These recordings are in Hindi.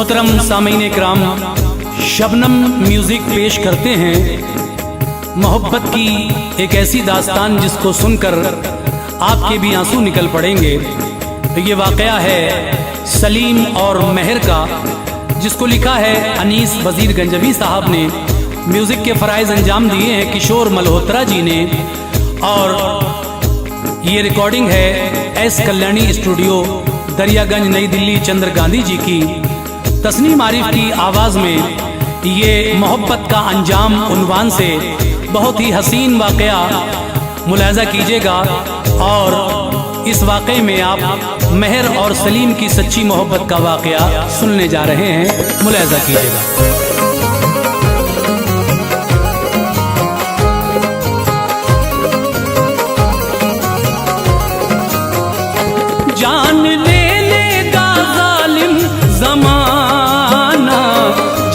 मोहतरम सामीन इकराम, शबनम म्यूजिक पेश करते हैं मोहब्बत की एक ऐसी दास्तान जिसको सुनकर आपके भी आंसू निकल पड़ेंगे। ये वाकया है सलीम और मेहर का, जिसको लिखा है अनीस वजीर गंजवी साहब ने। म्यूजिक के फराइज अंजाम दिए हैं किशोर मल्होत्रा जी ने, और ये रिकॉर्डिंग है एस कल्याणी स्टूडियो, दरियागंज, नई दिल्ली, चंद्र गांधी जी की। तस्नीम आरिफ की आवाज़ में ये मोहब्बत का अंजाम उन्वान से बहुत ही हसीन वाकया मुलाहिजा कीजिएगा, और इस वाक़े में आप मेहर और सलीम की सच्ची मोहब्बत का वाकया सुनने जा रहे हैं। मुलाहिजा कीजिएगा। जान ले लेगा जालिम ज़माना,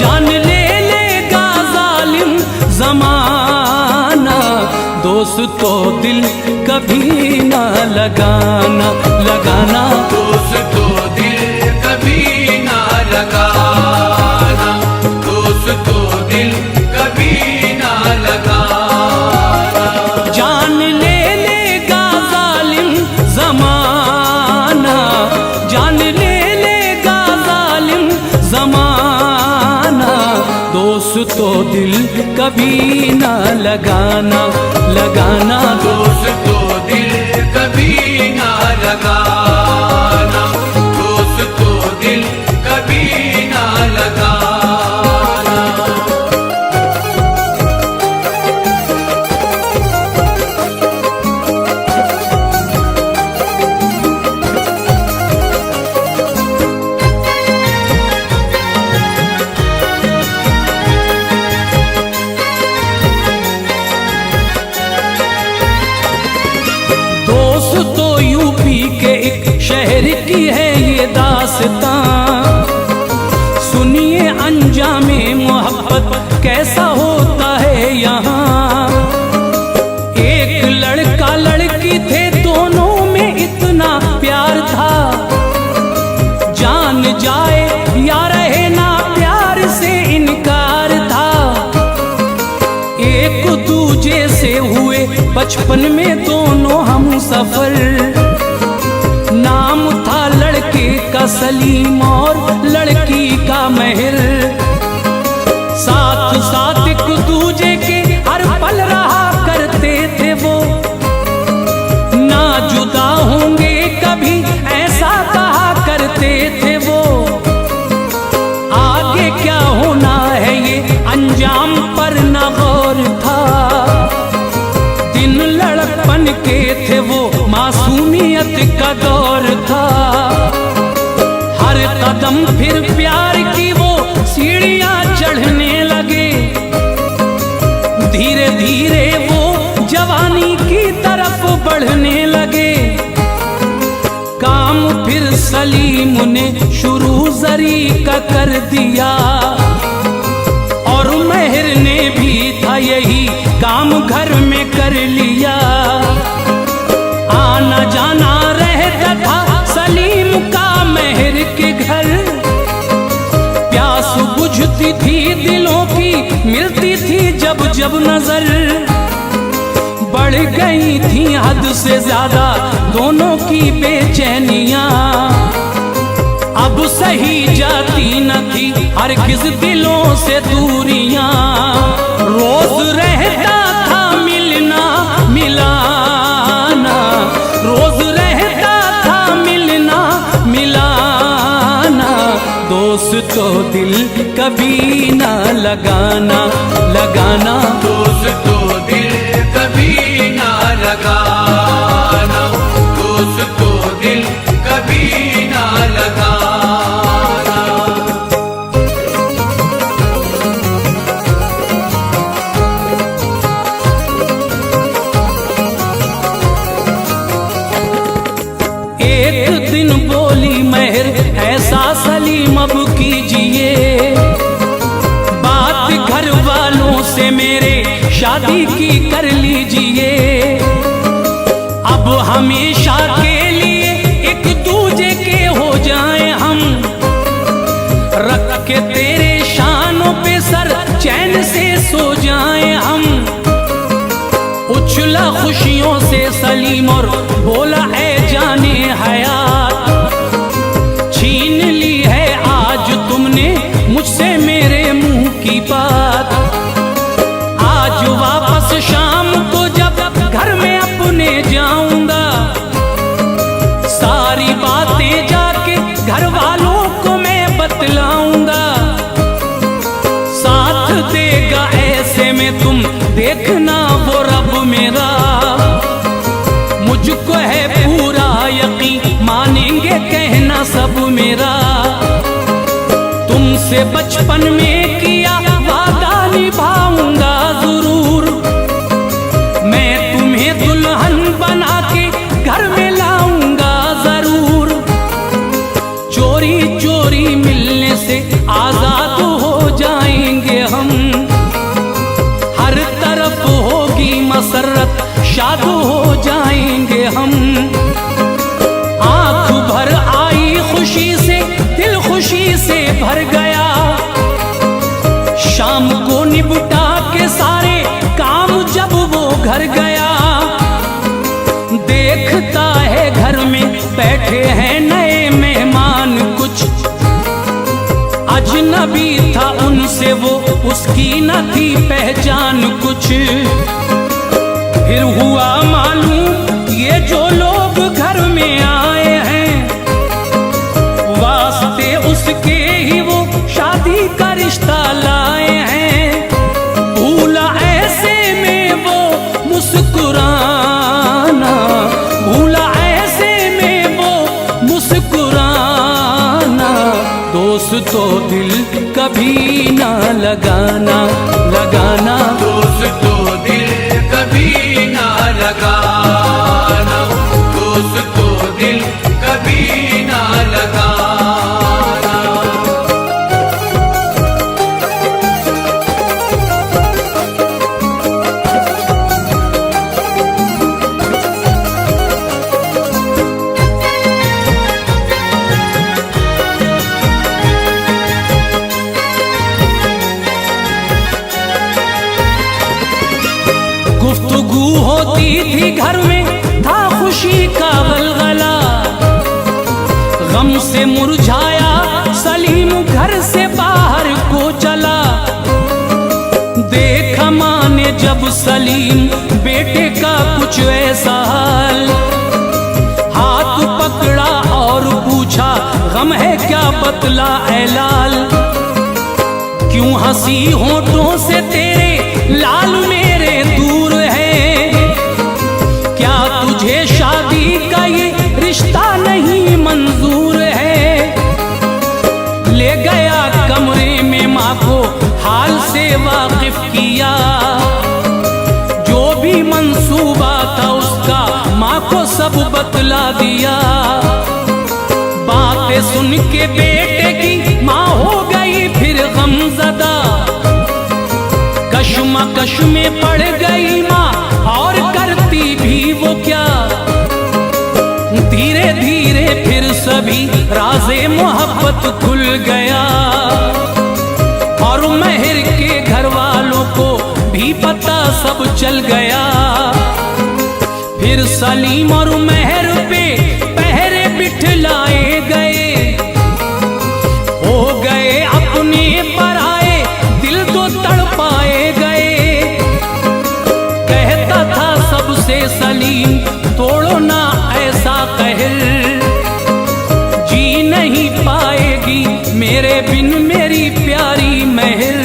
जान ले लेगा जालिम ज़माना, दोस्तों दिल कभी ना लगाना, लगाना दोस्तों दिल कभी ना लगाना, दोस्तों दिल कभी ना लगाना। जान ले लेगा जालिम ज़माना, जान ले लेगा जालिम ज़माना, दोस्तों दिल कभी ना लगाना, लगाना दोस्तों दिल कभी ना लगाना, दोस्तों दिल कभी ना लगाना। दोस्तों यूपी के एक शहर की है ये दास्तां, सुनिए अंजामे मोहब्बत कैसा होता है यहाँ। एक लड़का लड़की थे, दोनों में इतना प्यार था, जान जाए या रहे ना प्यार से इनकार था। एक दूजे से हुए बचपन में दोनों हम सफर, नाम था लड़के का सलीम और लड़की का मेहर। साथ साथ एक दूजे के हर पल रहा करते थे वो, ना जुदा होंगे कभी ऐसा कहा करते थे वो। आगे क्या होना है ये अंजाम पर न गौर था, दिन लड़कपन के थे वो, मासूमियत का दौर था। हर कदम फिर प्यार की वो सीढ़ियां चढ़ने लगे, धीरे धीरे वो जवानी की तरफ बढ़ने लगे। काम फिर सलीम ने शुरू जरी का कर दिया, और मेहर ने भी था यही काम घर में कर लिया। आना जाना रहता था सलीम का मेहर के घर, प्यास बुझती थी दिलों की मिलती थी जब जब नजर। बढ़ गई थी हद से ज्यादा दोनों की बेचैनियां, अब सही जाती न थी हर किस दिलों से दूरियां। रोज रहता था मिलना मिलाना, रोज रहता था मिलना मिलाना, दोस्तों दिल कभी ना लगाना, लगाना दोस्तों दिल कभी ना लगाना, दोस्तों दिल कभी ना लगाना। एक दिन बोली मेहर, ऐसा सलीम अब कीजिए, बात घर वालों से मेरे शादी की कर लीजिए। अब हमेशा के लिए एक दूजे के हो जाए हम, रख चैन से सो जाएं हम। उछला खुशियों से सलीम और बोला ऐ जाने हयात, छीन ली है आज तुमने मुझसे मेरे मुंह की बात। आज वापस शाम को जब घर में अपने जाऊंगा, सारी बातें जाके घर वालों को मैं बतलाऊंगा। साथ देगा ऐसे में तुम देखना वो रब मेरा, मुझको है पूरा यकीन मानेंगे कहना सब मेरा। तुमसे बचपन में किया वादा निभाऊंगा जरूर, मैं तुम्हें दुल्हन बना के घर में लाऊंगा जरूर। चोरी चोरी मिलने से आजाद हो जाएंगे हम, हर तरफ होगी मसरत शाद हो जाएंगे हम। आंख भर आई खुशी से दिल खुशी से भर गया, शाम को निपटा के सारे काम जब वो घर गया। देखता है घर में बैठे हैं नए मेहमान, कुछ अजनबी था उनसे वो उसकी न थी पहचान कुछ। फिर हुआ मालूम ये जो लोग घर में आए हैं, वास्ते उसके ही वो शादी का रिश्ता लाए हैं। भूला ऐसे में वो मुस्कुराना, भूला ऐसे में वो मुस्कुराना। दोस्तों दिल कभी ना लगाना, लगाना दोस्तों दिल कभी ना लगाना, दोस्तों दिल कभी ना लगाना। गुफ्तगू होती थी घर में था खुशी का गलगला, गम से मुरझाया सलीम घर से बाहर को चला। देखा माँ ने जब सलीम बेटे का कुछ ऐसा हाल, हाथ पकड़ा और पूछा गम है क्या बतला ऐ लाल। क्यों हंसी होठों से तेरे लाल मेरे दूर है, क्या तुझे शादी का ये रिश्ता नहीं मंजूर है। ले गया कमरे में माँ को हाल से वाकिफ किया, जो भी मंसूबा था उसका माँ को सब बतला दिया। बातें सुन के बेटे की माँ हो गई फिर गमज़दा, कश्मकश में पड़ गई माँ और करती भी वो क्या। धीरे धीरे फिर सभी राज़े मोहब्बत खुल गया, और महर के घर वालों को भी पता सब चल गया। फिर सलीम और महर पे पहरे बिठलाए गए, हो गए अपने पराए दिल तो तड़पाए गए। कहता था सबसे सलीम तोड़ो ना ऐसा कहर, जी नहीं पाएगी मेरे बिन मेरी प्यारी महर।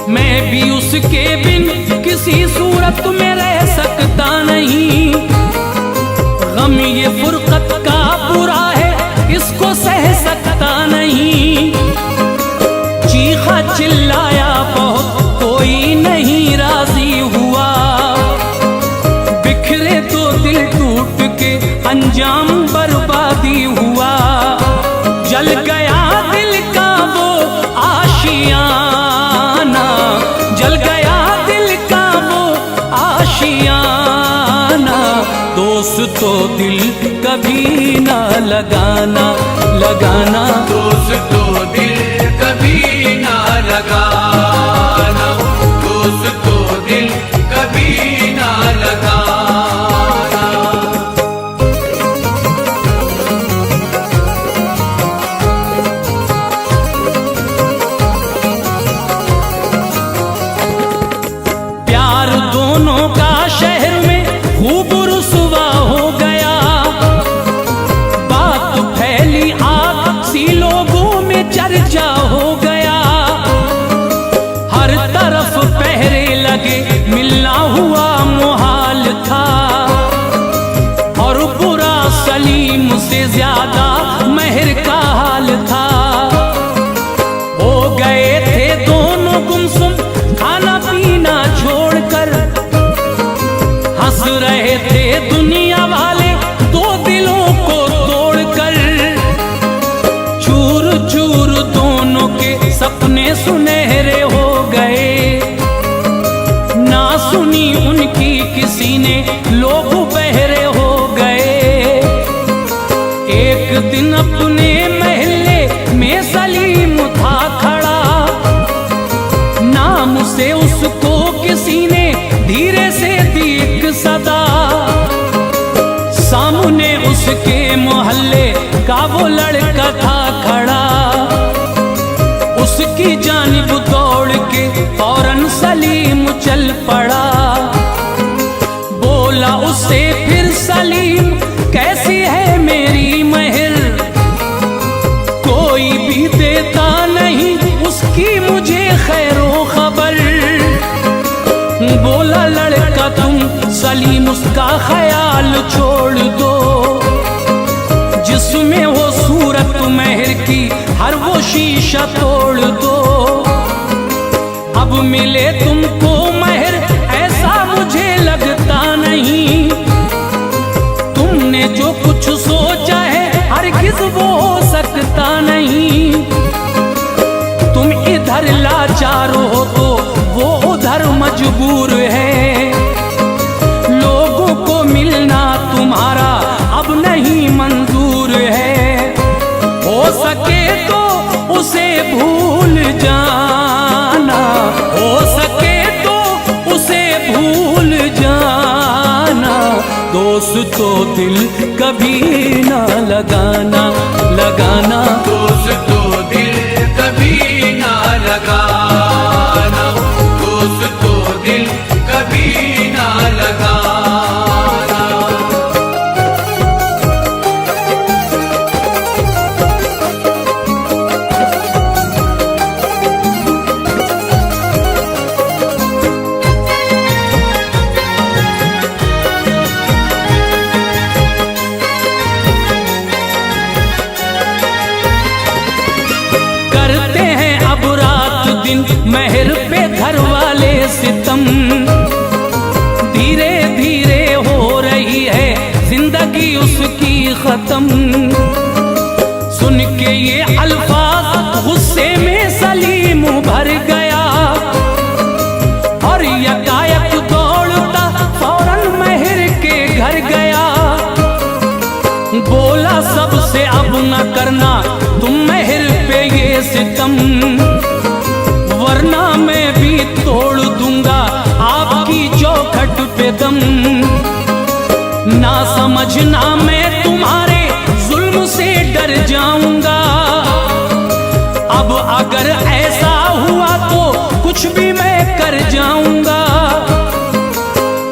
मैं भी उसके बिन किसी सूरत में रह सकता नहीं, गम ये फुरकत का बुरा है इसको सह सकता नहीं। चीखा चिल्लाया बहुत कोई नहीं राजी हुआ, बिखरे तो दिल टूट के अंजाम बर्बादी हुआ। जल गया दिल का वो आशियाना, जल गया दिल का वो आशियाना। दोस्तों दिल कभी ना लगाना, लगाना दोस्तों दिल कभी ना लगाना। तरफ पहरे लगे, मिलना हुआ मुहाल था। और बुरा सलीम से ज्यादा महर का हाल था। हो गए थे दोनों गुमसुम खाना पीना छोड़कर, हंस रहे थे दुनिया वाले दो दिलों को तोड़कर। चूर चूर दोनों के सपने सुनहरे हो गए, ना सुनी उनकी किसी ने, लोग बहरे हो गए। एक दिन अपने महल्ले में सलीम था खड़ा, नाम से उसको किसी ने धीरे से दी एक सदा। सामने उसके मोहल्ले का वो लड़का था खड़ा, उसकी जानिब दौड़ के फौरन सलीम चल पड़ा। बोला उससे फिर सलीम, कैसी है मेरी महर, कोई भी देता नहीं उसकी मुझे खैरो खबर। बोला लड़का तुम सलीम उसका ख्याल छोड़ दो, जिसमें वो सूरत महर की हर वो शीशा तोड़ दो। अब मिले तुमको महर ऐसा मुझे लगता नहीं, तुमने जो कुछ सोचा है हरगिज़ वो हो सकता नहीं। तुम इधर लाचार हो तो वो उधर मजबूर है, लोगों को मिलना तुम्हारा अब नहीं मंजूर है। हो सके तो उसे भूल जाना, हो सके तो उसे भूल जाना। दोस्त तो दिल कभी ना लगाना, लगाना दोस्त तो दिल कभी ना लगाना, दोस्त तो दिल कभी ना लगाना। महर पे घर वाले सितम, धीरे धीरे हो रही है जिंदगी उसकी खत्म। सुन के ये अल्फाज गुस्से में सलीम भर गया, और यकायक दौड़ता फौरन महर के घर गया। बोला सबसे अब न करना तुम महर पे ये सितम, वरना मैं भी तोड़ दूंगा आपकी चौखट पे दम। ना समझना मैं तुम्हारे जुल्म से डर जाऊंगा, अब अगर ऐसा हुआ तो कुछ भी मैं कर जाऊंगा।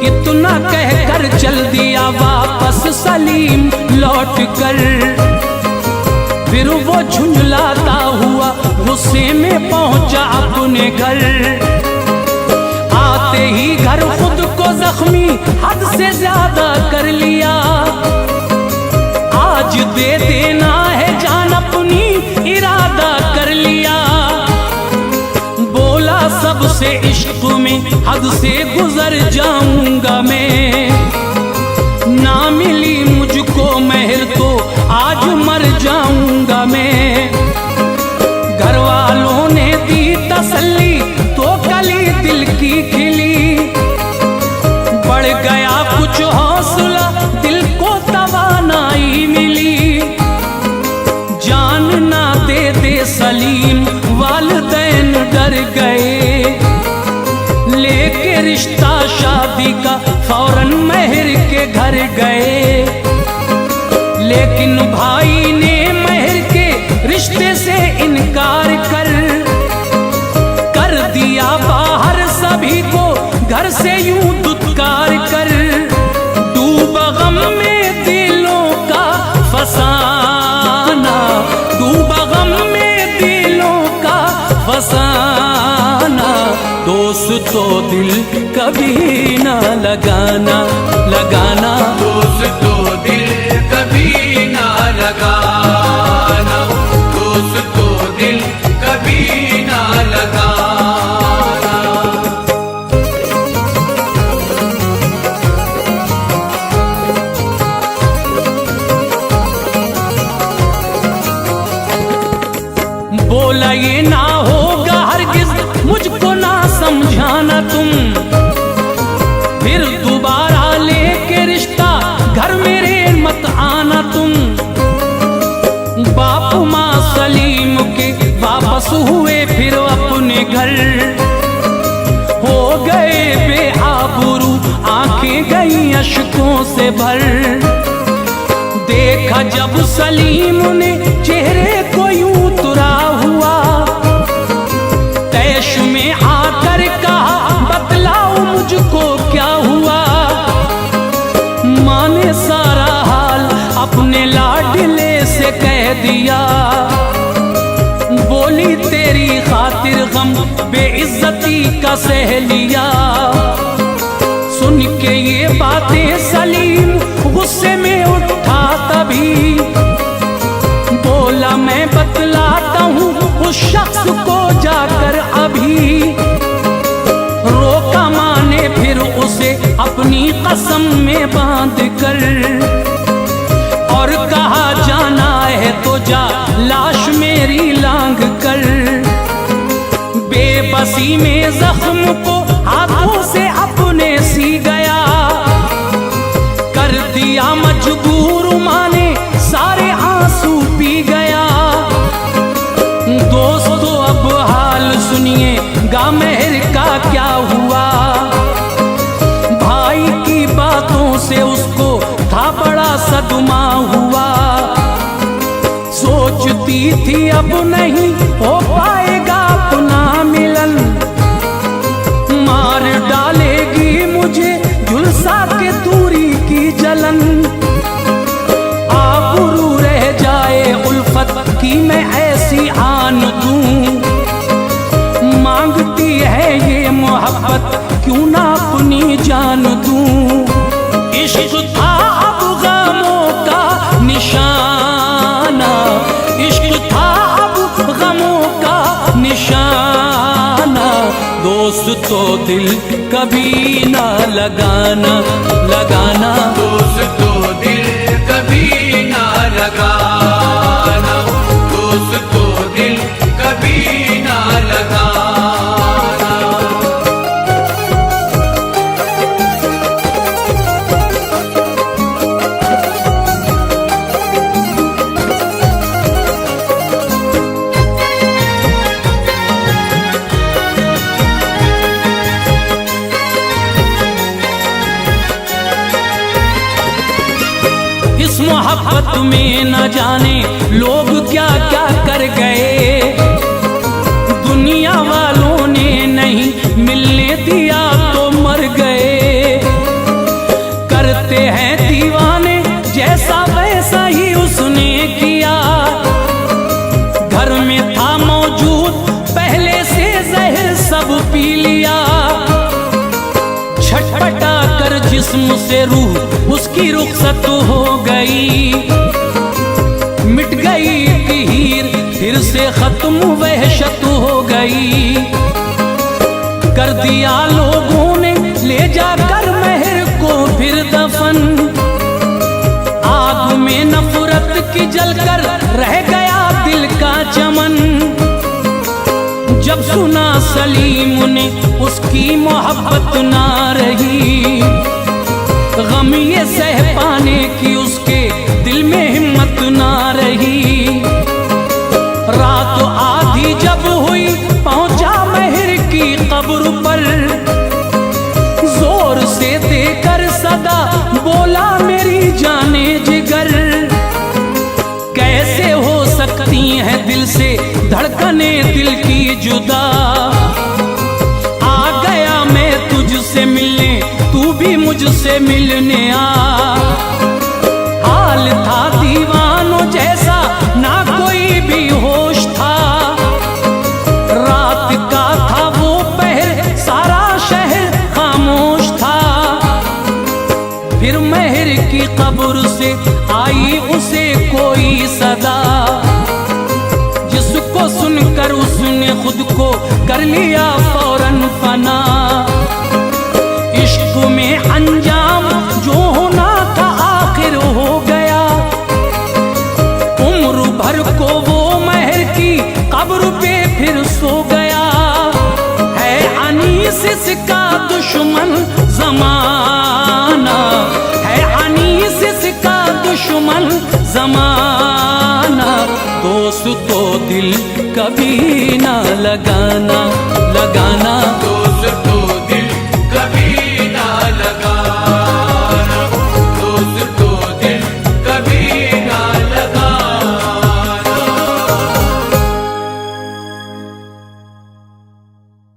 इतना कहकर चल दिया वापस सलीम लौट कर, फिर वो झुंझलाता हुआ गुस्से में पहुंचा अपने घर। आते ही घर खुद को जख्मी हद से ज्यादा कर लिया, आज दे देना है जान अपनी इरादा कर लिया। बोला सबसे इश्क में हद से गुजर जाऊंगा मैं, ना मिली मुझको महर तो आज मर जाऊंगा मैं। घर वालों ने दी तसल्ली तो कली दिल की खिली, बढ़ गया कुछ हौसला दिल को तवानाई मिली। जान ना दे दे सलीम वालिदैन डर गए, लेके रिश्ता शादी का फौरन महर के घर गए। लेकिन भाई ने महर के रिश्ते से इनकार कर दिया बाहर सभी को घर से यूं दुत्कार कर। डूबा गम में दिलों का फसाना, डूबा गम में दिलों का फसाना। दोस्तों दिल कभी ना लगाना लगाना, दोस्तों दिल कभी ना लगाना, दोस्तों दिल कभी ना लगाना। बोला ये ना होगा हरगिज, मुझको ना समझाना तुम, फिर दोबारा लेके रिश्ता घर मेरे मत आना तुम। बाप माँ सलीम के वापस हुए फिर अपने घर, हो गए बेआबरू आंखें गई अश्कों से भर। देखा जब सलीम ने चेहरे को यूं तुरा हुआ, तैश में आकर कहा बतलाओ मुझको क्या हुआ। माँ ने सारा हाल अपने लाडले से कह दिया, बोली तेरी खातिर गम बेइज्जती का सह लिया। सुन के ये बातें सलीम गुस्से में उठा तभी, बोला मैं बतलाता हूँ उस शख्स को जाकर अभी। रोका माँ ने फिर उसे अपनी कसम में बांध कर, और कहा जाना है तो जा लाश मेरी लांग कर। बेबसी में जख्म को हाथों से अपने सी गया, कर दिया मजबूर माँ ने सारे आंसू पी गया। दोस्तों अब हाल सुनिए गा मेहर का क्या हुआ, भाई की बातों से उसको था बड़ा सदमा हुआ। सोचती थी अब नहीं हो पाएगा अपना मिलन, मार डालेगी मुझे झुलसा के दूरी की जलन। आबरू रह जाए उल्फत की मैं ऐसी आन दूं, मांगती है ये मोहब्बत क्यों ना अपनी जान दूं। इश्क था अब गमों का निशाना, इश्क था अब गमों का निशाना। दोस्तों दिल कभी ना लगाना लगाना, दोस्तों दिल कभी ना लगाना, दोस्तों दिल कभी ना लगाना। इस मोहब्बत में न जाने लोग क्या क्या कर गए, दुनिया वालों ने नहीं मिलने दिया तो मर गए। करते हैं दीवाने जैसा वैसा ही उसने किया, घर में था मौजूद पहले से जहर सब पी लिया। छटपटा कर जिस्म से रूह उसकी रुखसत हो गई, मिट गई एक हीर फिर से खत्म वहशत हो गई। कर दिया लोगों ने ले जाकर महर को फिर दफन, आग में नफरत की जलकर रह गया दिल का चमन। जब सुना सलीम ने उसकी मोहब्बत ना रही, गम ये सह पाने की उसके दिल में हिम्मत ना रही। रात आधी जब हुई पहुंचा महर की कब्र पर, जोर से देकर सदा बोला मेरी जाने जिगर। कैसे हो सकती है दिल से धड़कने दिल की जुदा, आ गया मैं तुझसे मिलने तू भी मुझसे मिलने आ। हाल था दीवानों जैसा ना कोई भी होश था, रात का था वो पहर की कब्र से आई उसे कोई सदा, जिसको सुनकर उसने खुद को कर लिया फौरन फना। इश्क में अंजाम जो होना था आखिर हो गया, उम्र भर को वो महर की कब्र पे फिर सो गया। है अनीस इसका दुश्मन जमाना, है अनीस इसका दुश्मन जमाना। दोस्त तो दिल कभी ना लगाना, लगाना दोस्त तो